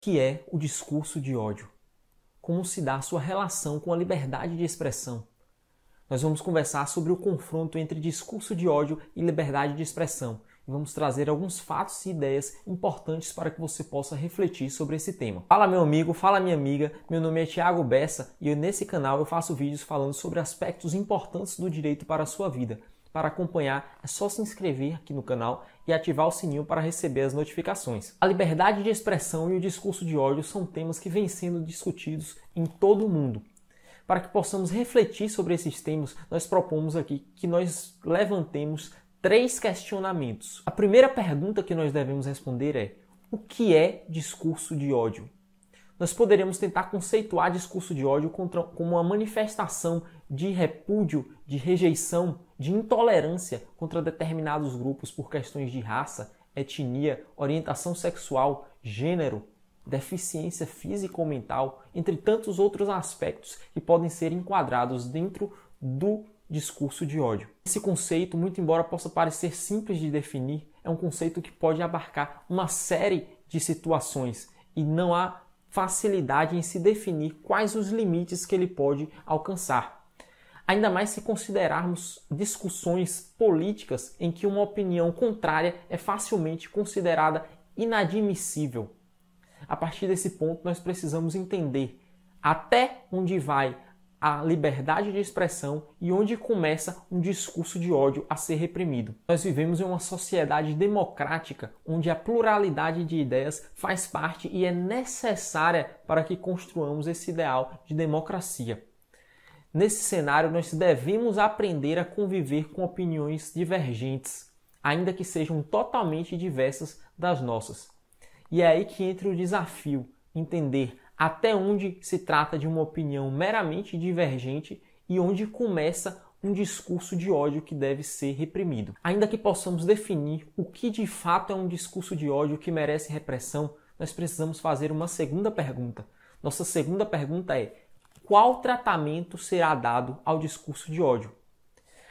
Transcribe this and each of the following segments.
Que é o discurso de ódio? Como se dá a sua relação com a liberdade de expressão? Nós vamos conversar sobre o confronto entre discurso de ódio e liberdade de expressão. E vamos trazer alguns fatos e ideias importantes para que você possa refletir sobre esse tema. Fala meu amigo, fala minha amiga, meu nome é Thiago Bessa e nesse canal eu faço vídeos falando sobre aspectos importantes do direito para a sua vida. Para acompanhar, é só se inscrever aqui no canal e ativar o sininho para receber as notificações. A liberdade de expressão e o discurso de ódio são temas que vêm sendo discutidos em todo o mundo. Para que possamos refletir sobre esses temas, nós propomos aqui que nós levantemos 3 questionamentos. A primeira pergunta que nós devemos responder é: o que é discurso de ódio? Nós poderíamos tentar conceituar discurso de ódio como uma manifestação de repúdio, de rejeição, de intolerância contra determinados grupos por questões de raça, etnia, orientação sexual, gênero, deficiência física ou mental, entre tantos outros aspectos que podem ser enquadrados dentro do discurso de ódio. Esse conceito, muito embora possa parecer simples de definir, é um conceito que pode abarcar uma série de situações e não há facilidade em se definir quais os limites que ele pode alcançar. Ainda mais se considerarmos discussões políticas em que uma opinião contrária é facilmente considerada inadmissível. A partir desse ponto, nós precisamos entender até onde vai a liberdade de expressão e onde começa um discurso de ódio a ser reprimido. Nós vivemos em uma sociedade democrática onde a pluralidade de ideias faz parte e é necessária para que construamos esse ideal de democracia. Nesse cenário, nós devemos aprender a conviver com opiniões divergentes, ainda que sejam totalmente diversas das nossas. E é aí que entra o desafio, entender até onde se trata de uma opinião meramente divergente e onde começa um discurso de ódio que deve ser reprimido. Ainda que possamos definir o que de fato é um discurso de ódio que merece repressão, nós precisamos fazer uma segunda pergunta. Nossa segunda pergunta é: qual tratamento será dado ao discurso de ódio?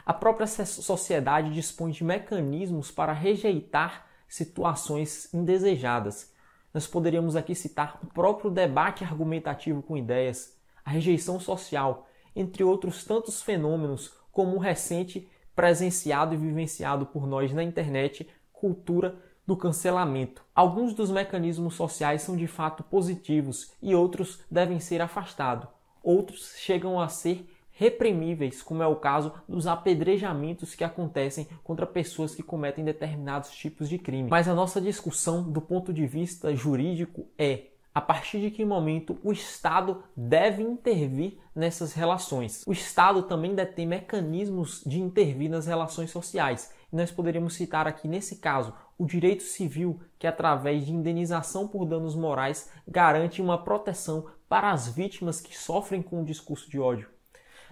A própria sociedade dispõe de mecanismos para rejeitar situações indesejadas. Nós poderíamos aqui citar o próprio debate argumentativo com ideias, a rejeição social, entre outros tantos fenômenos, como o recente presenciado e vivenciado por nós na internet, cultura do cancelamento. Alguns dos mecanismos sociais são de fato positivos e outros devem ser afastados. Outros chegam a ser reprimíveis, como é o caso dos apedrejamentos que acontecem contra pessoas que cometem determinados tipos de crime. Mas a nossa discussão do ponto de vista jurídico é: a partir de que momento o Estado deve intervir nessas relações? O Estado também detém mecanismos de intervir nas relações sociais. E nós poderíamos citar aqui, nesse caso, o direito civil, que através de indenização por danos morais garante uma proteção para as vítimas que sofrem com o discurso de ódio.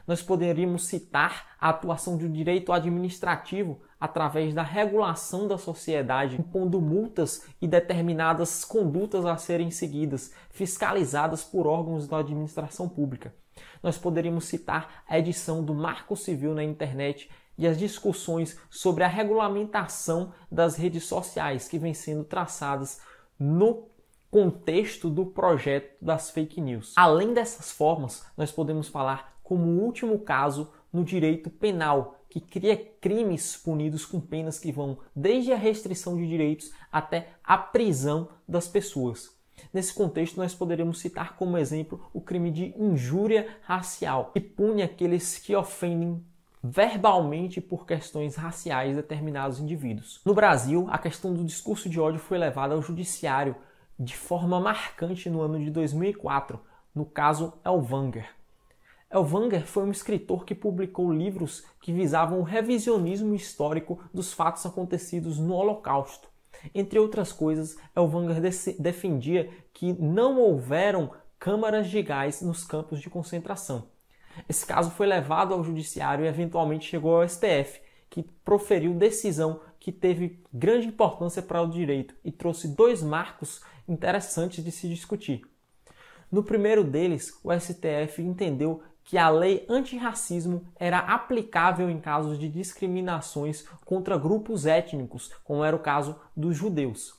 Nós poderíamos citar a atuação do direito administrativo através da regulação da sociedade, impondo multas e determinadas condutas a serem seguidas, fiscalizadas por órgãos da administração pública. Nós poderíamos citar a edição do Marco Civil na internet e as discussões sobre a regulamentação das redes sociais que vêm sendo traçadas no contexto do projeto das fake news. Além dessas formas, nós podemos falar como último caso no direito penal, que cria crimes punidos com penas que vão desde a restrição de direitos até a prisão das pessoas. Nesse contexto, nós poderemos citar como exemplo o crime de injúria racial, que pune aqueles que ofendem verbalmente por questões raciais determinados indivíduos. No Brasil, a questão do discurso de ódio foi levada ao judiciário de forma marcante no ano de 2004, no caso Elvanger. Elvanger foi um escritor que publicou livros que visavam o revisionismo histórico dos fatos acontecidos no Holocausto. Entre outras coisas, Elvanger defendia que não houveram câmaras de gás nos campos de concentração. Esse caso foi levado ao judiciário e eventualmente chegou ao STF, que proferiu decisão que teve grande importância para o direito e trouxe 2 marcos interessantes de se discutir. No primeiro deles, o STF entendeu que a lei antirracismo era aplicável em casos de discriminações contra grupos étnicos, como era o caso dos judeus.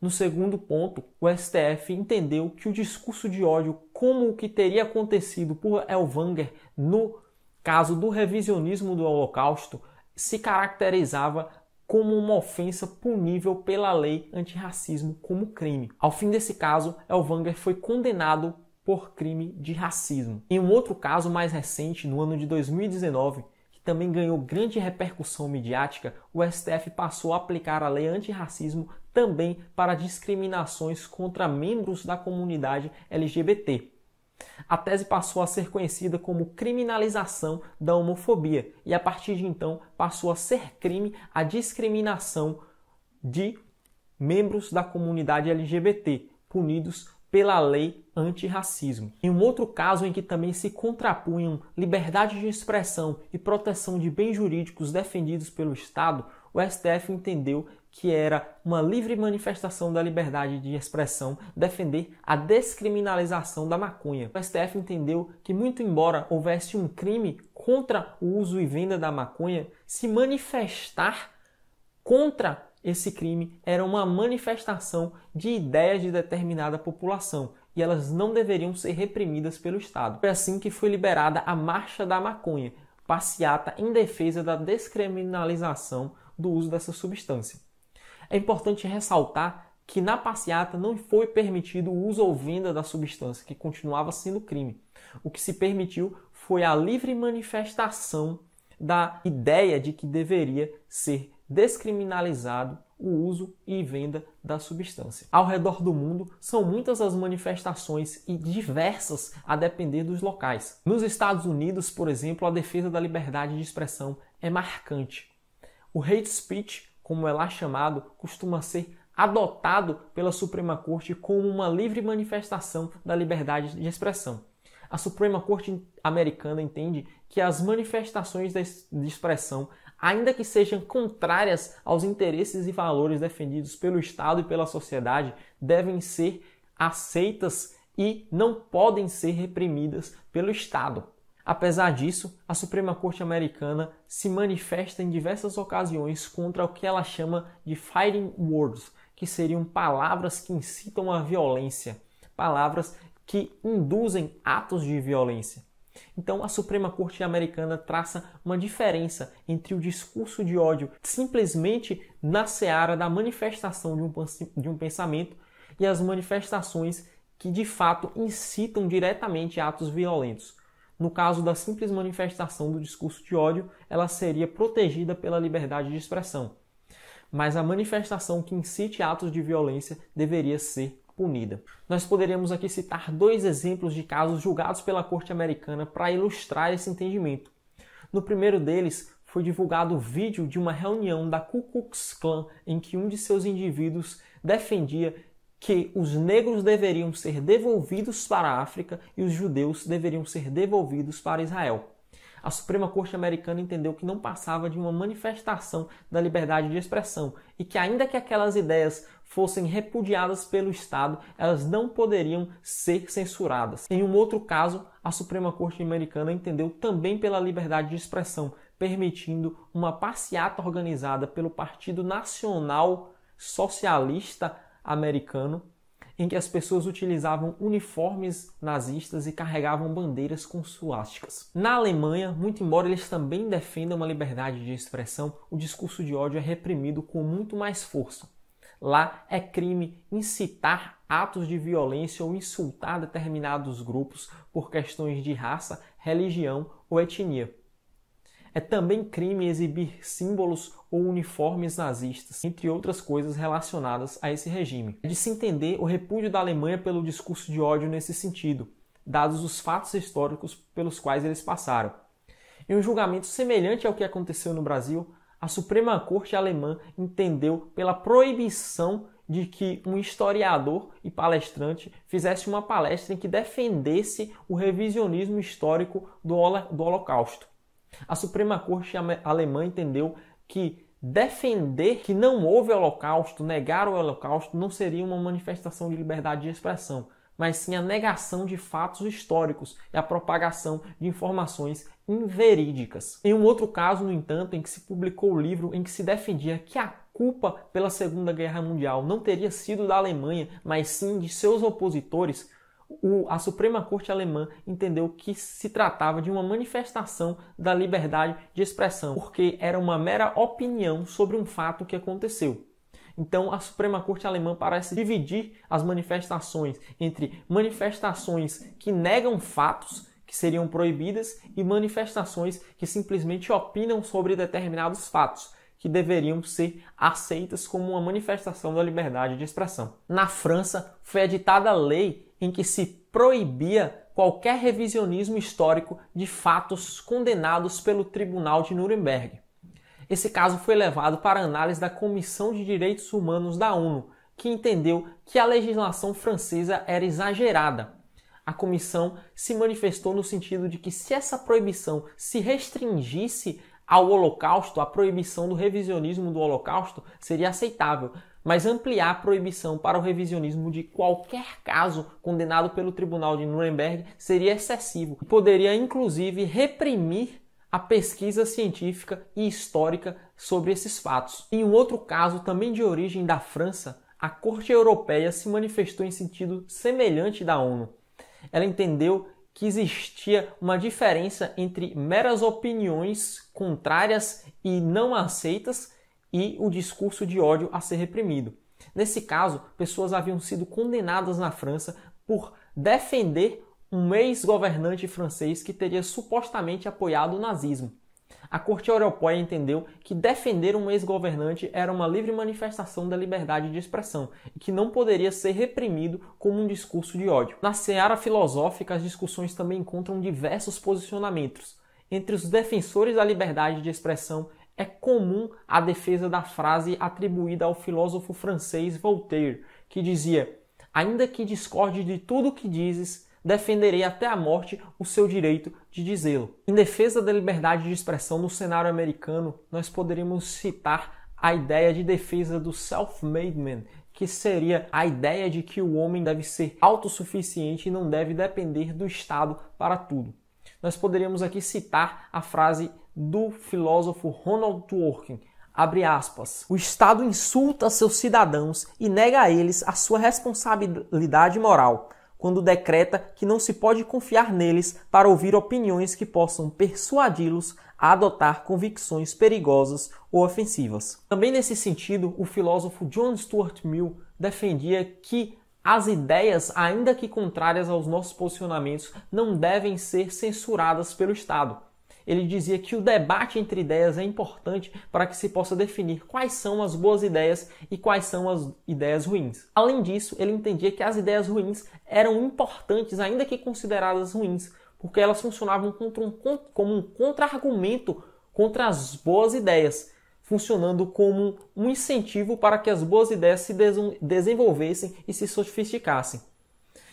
No segundo ponto, o STF entendeu que o discurso de ódio, como o que teria acontecido por Elvanger no caso do revisionismo do Holocausto, se caracterizava como uma ofensa punível pela lei antirracismo como crime. Ao fim desse caso, Elvanger foi condenado por crime de racismo. Em um outro caso mais recente, no ano de 2019, que também ganhou grande repercussão midiática, o STF passou a aplicar a lei antirracismo também para discriminações contra membros da comunidade LGBT. A tese passou a ser conhecida como criminalização da homofobia e, a partir de então, passou a ser crime a discriminação de membros da comunidade LGBT, punidos pela lei antirracismo. Em um outro caso em que também se contrapunham liberdade de expressão e proteção de bens jurídicos defendidos pelo Estado, o STF entendeu que era uma livre manifestação da liberdade de expressão defender a descriminalização da maconha. O STF entendeu que, muito embora houvesse um crime contra o uso e venda da maconha, se manifestar contra esse crime era uma manifestação de ideias de determinada população e elas não deveriam ser reprimidas pelo Estado. Foi assim que foi liberada a Marcha da Maconha, passeata em defesa da descriminalização do uso dessa substância. É importante ressaltar que na passeata não foi permitido o uso ou venda da substância, que continuava sendo crime. O que se permitiu foi a livre manifestação da ideia de que deveria ser descriminalizado o uso e venda da substância. Ao redor do mundo, são muitas as manifestações e diversas a depender dos locais. Nos Estados Unidos, por exemplo, a defesa da liberdade de expressão é marcante. O hate speech, como é lá chamado, costuma ser adotado pela Suprema Corte como uma livre manifestação da liberdade de expressão. A Suprema Corte americana entende que as manifestações de expressão, ainda que sejam contrárias aos interesses e valores defendidos pelo Estado e pela sociedade, devem ser aceitas e não podem ser reprimidas pelo Estado. Apesar disso, a Suprema Corte americana se manifesta em diversas ocasiões contra o que ela chama de fighting words, que seriam palavras que incitam à violência, palavras que induzem atos de violência. Então, a Suprema Corte americana traça uma diferença entre o discurso de ódio simplesmente na seara da manifestação de um pensamento e as manifestações que, de fato, incitam diretamente a atos violentos. No caso da simples manifestação do discurso de ódio, ela seria protegida pela liberdade de expressão. Mas a manifestação que incite atos de violência deveria ser punida. Nós poderíamos aqui citar 2 exemplos de casos julgados pela Corte Americana para ilustrar esse entendimento. No primeiro deles, foi divulgado o vídeo de uma reunião da Ku Klux Klan em que um de seus indivíduos defendia que os negros deveriam ser devolvidos para a África e os judeus deveriam ser devolvidos para Israel. A Suprema Corte americana entendeu que não passava de uma manifestação da liberdade de expressão e que, ainda que aquelas ideias fossem repudiadas pelo Estado, elas não poderiam ser censuradas. Em um outro caso, a Suprema Corte americana entendeu também pela liberdade de expressão, permitindo uma passeata organizada pelo Partido Nacional Socialista americano, em que as pessoas utilizavam uniformes nazistas e carregavam bandeiras com suásticas. Na Alemanha, muito embora eles também defendam uma liberdade de expressão, o discurso de ódio é reprimido com muito mais força. Lá é crime incitar atos de violência ou insultar determinados grupos por questões de raça, religião ou etnia. É também crime exibir símbolos ou uniformes nazistas, entre outras coisas relacionadas a esse regime. É de se entender o repúdio da Alemanha pelo discurso de ódio nesse sentido, dados os fatos históricos pelos quais eles passaram. Em um julgamento semelhante ao que aconteceu no Brasil, a Suprema Corte alemã entendeu pela proibição de que um historiador e palestrante fizesse uma palestra em que defendesse o revisionismo histórico do Holocausto. A Suprema Corte alemã entendeu que defender que não houve holocausto, negar o holocausto, não seria uma manifestação de liberdade de expressão, mas sim a negação de fatos históricos e a propagação de informações inverídicas. Em um outro caso, no entanto, em que se publicou o livro em que se defendia que a culpa pela Segunda Guerra Mundial não teria sido da Alemanha, mas sim de seus opositores, a Suprema Corte Alemã entendeu que se tratava de uma manifestação da liberdade de expressão, porque era uma mera opinião sobre um fato que aconteceu. Então, a Suprema Corte Alemã parece dividir as manifestações entre manifestações que negam fatos, que seriam proibidas, e manifestações que simplesmente opinam sobre determinados fatos, que deveriam ser aceitas como uma manifestação da liberdade de expressão. Na França, foi editada a lei em que se proibia qualquer revisionismo histórico de fatos condenados pelo Tribunal de Nuremberg. Esse caso foi levado para análise da Comissão de Direitos Humanos da ONU, que entendeu que a legislação francesa era exagerada. A comissão se manifestou no sentido de que se essa proibição se restringisse ao Holocausto, a proibição do revisionismo do Holocausto seria aceitável, mas ampliar a proibição para o revisionismo de qualquer caso condenado pelo Tribunal de Nuremberg seria excessivo e poderia inclusive reprimir a pesquisa científica e histórica sobre esses fatos. Em um outro caso, também de origem da França, a Corte Europeia se manifestou em sentido semelhante da ONU. Ela entendeu que existia uma diferença entre meras opiniões contrárias e não aceitas e o discurso de ódio a ser reprimido. Nesse caso, pessoas haviam sido condenadas na França por defender um ex-governante francês que teria supostamente apoiado o nazismo. A Corte Europeia entendeu que defender um ex-governante era uma livre manifestação da liberdade de expressão e que não poderia ser reprimido como um discurso de ódio. Na seara filosófica, as discussões também encontram diversos posicionamentos. Entre os defensores da liberdade de expressão, é comum a defesa da frase atribuída ao filósofo francês Voltaire, que dizia: "Ainda que discorde de tudo o que dizes, defenderei até a morte o seu direito de dizê-lo." Em defesa da liberdade de expressão no cenário americano, nós poderíamos citar a ideia de defesa do self-made man, que seria a ideia de que o homem deve ser autossuficiente e não deve depender do Estado para tudo. Nós poderíamos aqui citar a frase do filósofo Ronald Dworkin, abre aspas: "O Estado insulta seus cidadãos e nega a eles a sua responsabilidade moral, quando decreta que não se pode confiar neles para ouvir opiniões que possam persuadi-los a adotar convicções perigosas ou ofensivas." Também nesse sentido, o filósofo John Stuart Mill defendia que as ideias, ainda que contrárias aos nossos posicionamentos, não devem ser censuradas pelo Estado. Ele dizia que o debate entre ideias é importante para que se possa definir quais são as boas ideias e quais são as ideias ruins. Além disso, ele entendia que as ideias ruins eram importantes, ainda que consideradas ruins, porque elas funcionavam como um contra-argumento contra as boas ideias, funcionando como um incentivo para que as boas ideias se desenvolvessem e se sofisticassem.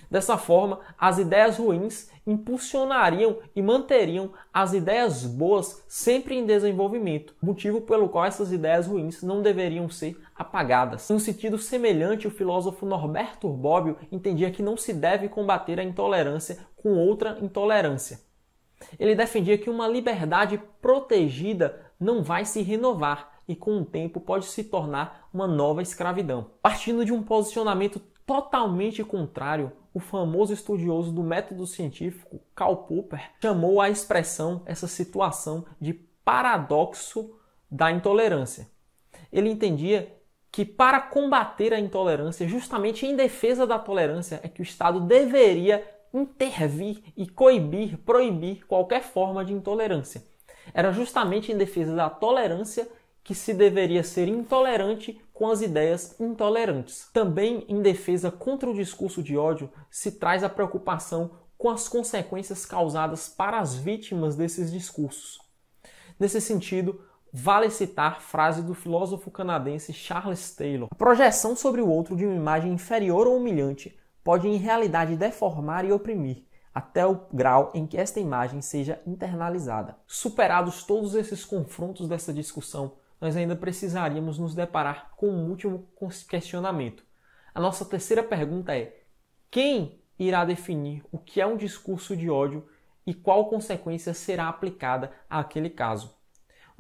Dessa forma, as ideias ruins impulsionariam e manteriam as ideias boas sempre em desenvolvimento, motivo pelo qual essas ideias ruins não deveriam ser apagadas. Em um sentido semelhante, o filósofo Norberto Bobbio entendia que não se deve combater a intolerância com outra intolerância. Ele defendia que uma liberdade protegida não vai se renovar e com o tempo pode se tornar uma nova escravidão. Partindo de um posicionamento totalmente contrário, o famoso estudioso do método científico, Karl Popper, chamou a expressão, essa situação, de paradoxo da intolerância. Ele entendia que para combater a intolerância, justamente em defesa da tolerância, é que o Estado deveria intervir e proibir qualquer forma de intolerância. Era justamente em defesa da tolerância que se deveria ser intolerante com as ideias intolerantes. Também em defesa contra o discurso de ódio se traz a preocupação com as consequências causadas para as vítimas desses discursos. Nesse sentido, vale citar a frase do filósofo canadense Charles Taylor: "A projeção sobre o outro de uma imagem inferior ou humilhante pode em realidade deformar e oprimir, até o grau em que esta imagem seja internalizada." Superados todos esses confrontos dessa discussão, nós ainda precisaríamos nos deparar com um último questionamento. A nossa terceira pergunta é: quem irá definir o que é um discurso de ódio e qual consequência será aplicada àquele caso?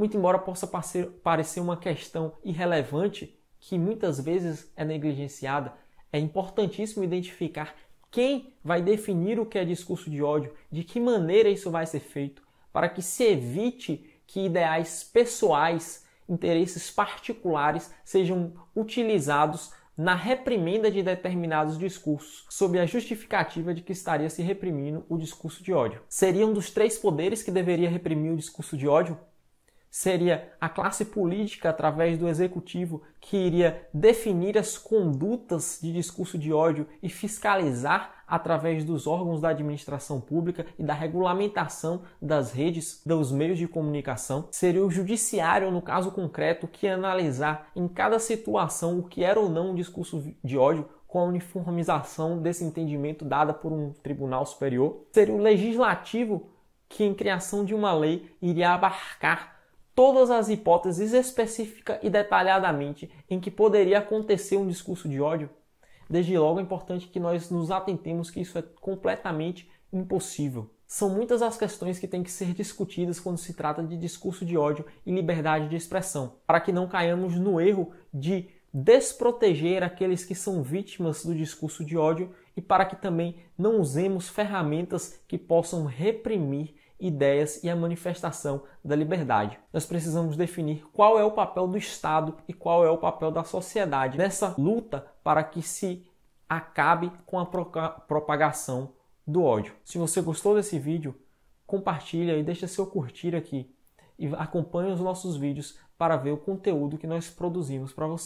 Muito embora possa parecer uma questão irrelevante, que muitas vezes é negligenciada, é importantíssimo identificar quem vai definir o que é discurso de ódio, de que maneira isso vai ser feito, para que se evite que ideais pessoais, interesses particulares sejam utilizados na reprimenda de determinados discursos, sob a justificativa de que estaria se reprimindo o discurso de ódio. Seria um dos 3 poderes que deveria reprimir o discurso de ódio? Seria a classe política, através do executivo, que iria definir as condutas de discurso de ódio e fiscalizar através dos órgãos da administração pública e da regulamentação das redes, dos meios de comunicação. Seria o judiciário, no caso concreto, que ia analisar em cada situação o que era ou não um discurso de ódio, com a uniformização desse entendimento dada por um tribunal superior. Seria o legislativo que, em criação de uma lei, iria abarcar todas as hipóteses específica e detalhadamente em que poderia acontecer um discurso de ódio. Desde logo é importante que nós nos atentemos que isso é completamente impossível. São muitas as questões que têm que ser discutidas quando se trata de discurso de ódio e liberdade de expressão, para que não caiamos no erro de desproteger aqueles que são vítimas do discurso de ódio e para que também não usemos ferramentas que possam reprimir ideias e a manifestação da liberdade. Nós precisamos definir qual é o papel do Estado e qual é o papel da sociedade nessa luta para que se acabe com a propagação do ódio. Se você gostou desse vídeo, compartilha e deixa seu curtir aqui e acompanhe os nossos vídeos para ver o conteúdo que nós produzimos para você.